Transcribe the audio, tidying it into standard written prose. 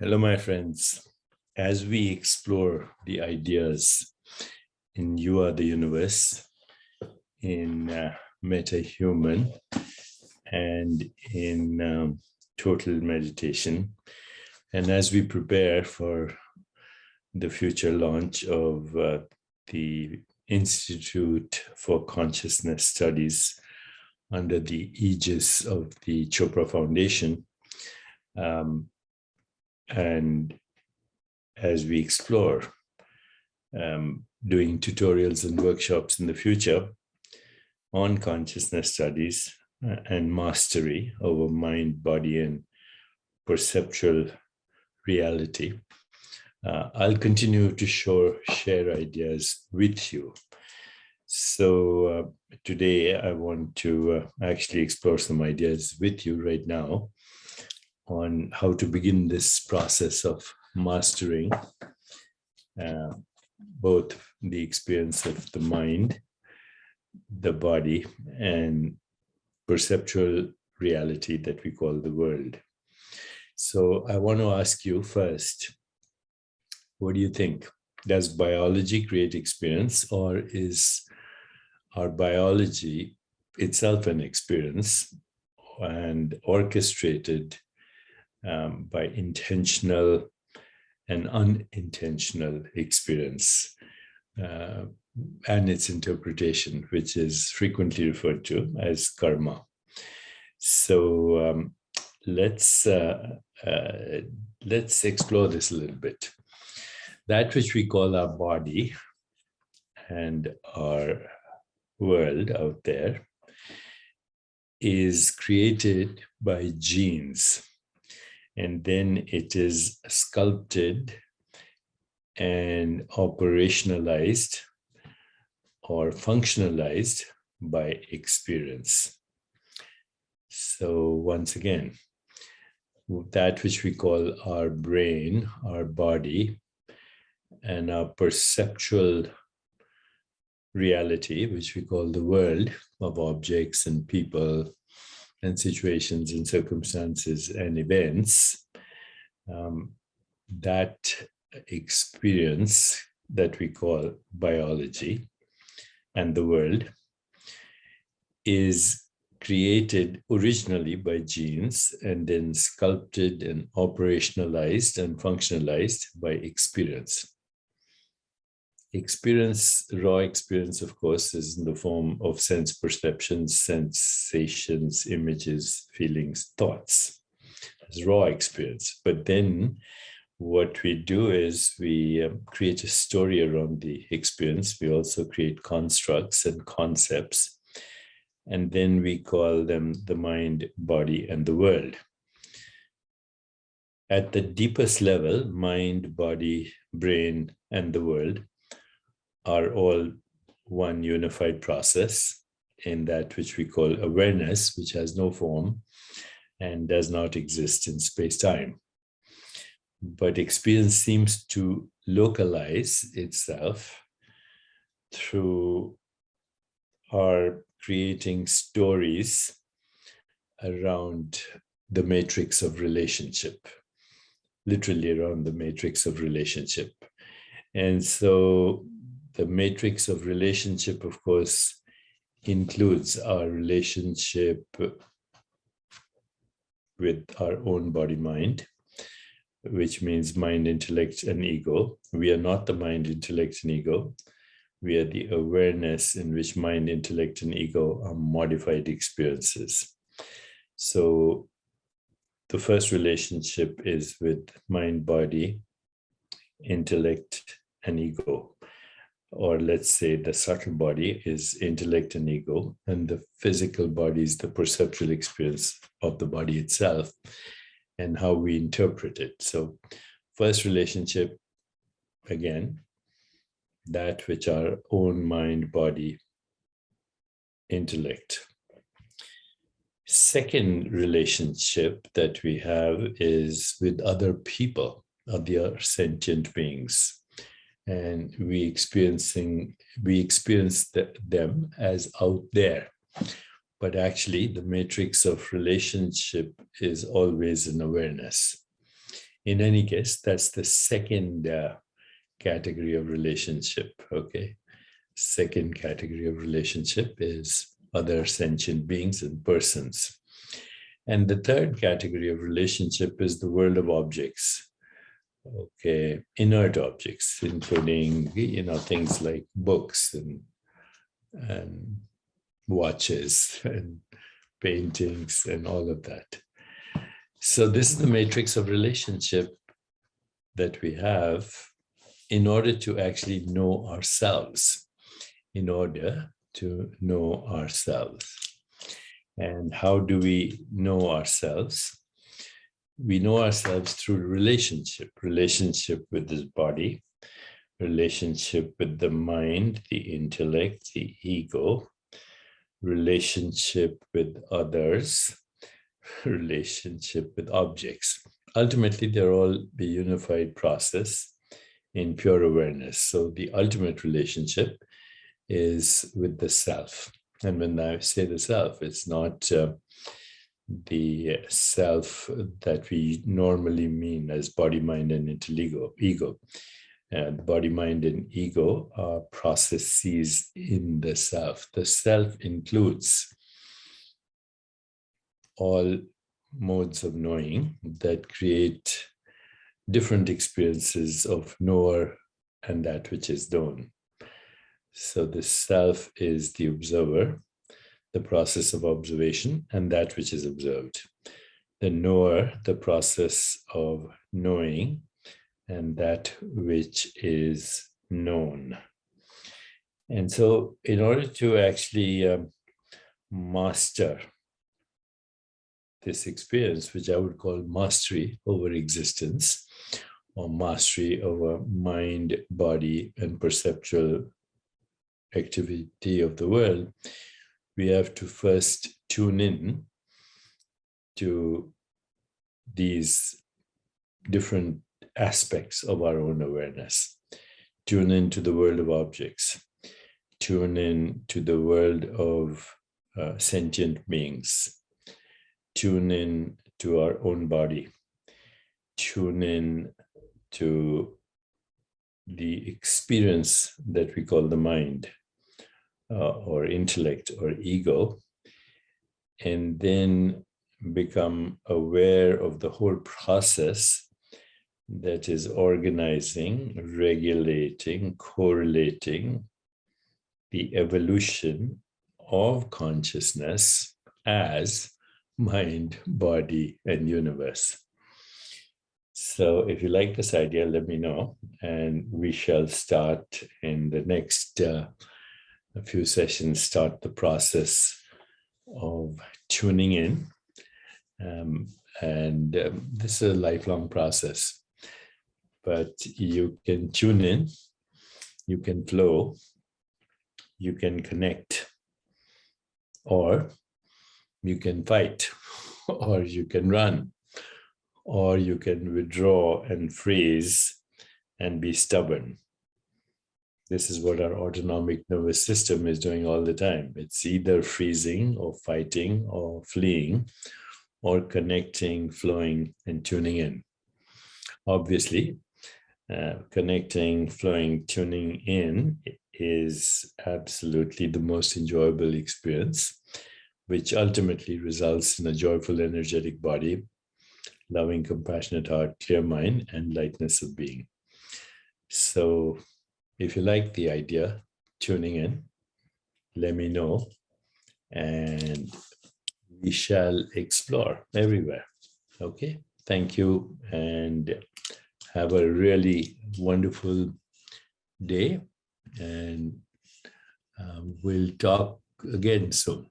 Hello, my friends. As we explore the ideas in You Are the Universe, in Metahuman, and in Total Meditation, and as we prepare for the future launch of the Institute for Consciousness Studies under the aegis of the Chopra Foundation, and as we explore doing tutorials and workshops in the future on consciousness studies and mastery over mind, body, and perceptual reality, I'll continue to share ideas with you. So today I want to actually explore some ideas with you right now on how to begin this process of mastering both the experience of the mind, the body, and perceptual reality that we call the world. So I want to ask you first, what do you think? Does biology create experience, or is our biology itself an experience and orchestrated by intentional and unintentional experience and its interpretation, which is frequently referred to as karma? So let's explore this a little bit. That which we call our body and our world out there is created by genes, and then it is sculpted and operationalized or functionalized by experience. So once again, that which we call our brain, our body, and our perceptual reality, which we call the world of objects and people and situations and circumstances and events, that experience that we call biology and the world is created originally by genes and then sculpted and operationalized and functionalized by experience. Experience, raw experience, of course, is in the form of sense perceptions, sensations, images, feelings, thoughts. It's raw experience. But then what we do is we create a story around the experience. We also create constructs and concepts, and then we call them the mind, body, and the world. At the deepest level, mind, body, brain, and the world are all one unified process in that which we call awareness, which has no form and does not exist in space-time. But experience seems to localize itself through our creating stories around the matrix of relationship, literally around the matrix of relationship. And so the matrix of relationship, of course, includes our relationship with our own body-mind, which means mind, intellect, and ego. We are not the mind, intellect, and ego. We are the awareness in which mind, intellect, and ego are modified experiences. So the first relationship is with mind, body, intellect, and ego. Or let's say the subtle body is intellect and ego, and the physical body is the perceptual experience of the body itself and how we interpret it. So first relationship, again, that which our own mind, body, intellect. Second relationship that we have is with other people, other sentient beings. And we experience them as out there. But actually, the matrix of relationship is always an awareness. In any case, that's the second category of relationship, okay? Second category of relationship is other sentient beings and persons. And the third category of relationship is the world of objects, okay? Inert objects, including, things like books and watches and paintings and all of that. So this is the matrix of relationship that we have in order to actually know ourselves, in order to know ourselves. And how do we know ourselves? We know ourselves through relationship with this body, relationship with the mind, the intellect, the ego, relationship with others, relationship with objects. Ultimately, they're all a unified process in pure awareness. So the ultimate relationship is with the self. And when I say the self, it's not the self that we normally mean as body, mind, and ego. The body, mind, and ego are processes in the self. The self includes all modes of knowing that create different experiences of knower and that which is known. So the self is the observer, the process of observation, and that which is observed. The knower, the process of knowing, and that which is known. And so in order to actually master this experience, which I would call mastery over existence, or mastery over mind, body, and perceptual activity of the world, we have to first tune in to these different aspects of our own awareness. Tune into the world of objects. Tune in to the world of sentient beings. Tune in to our own body. Tune in to the experience that we call the mind, or intellect, or ego, and then become aware of the whole process that is organizing, regulating, correlating the evolution of consciousness as mind, body, and universe. So if you like this idea, let me know, and we shall start in the next a few sessions, start the process of tuning in. This is a lifelong process, but you can tune in, you can flow, you can connect, or you can fight, or you can run, or you can withdraw and freeze and be stubborn. This is what our autonomic nervous system is doing all the time. It's either freezing or fighting or fleeing or connecting, flowing, and tuning in. Obviously, connecting, flowing, tuning in is absolutely the most enjoyable experience, which ultimately results in a joyful, energetic body, loving, compassionate heart, clear mind, and lightness of being. So if you like the idea, tuning in, let me know, and we shall explore everywhere. Okay, thank you, and have a really wonderful day, and we'll talk again soon.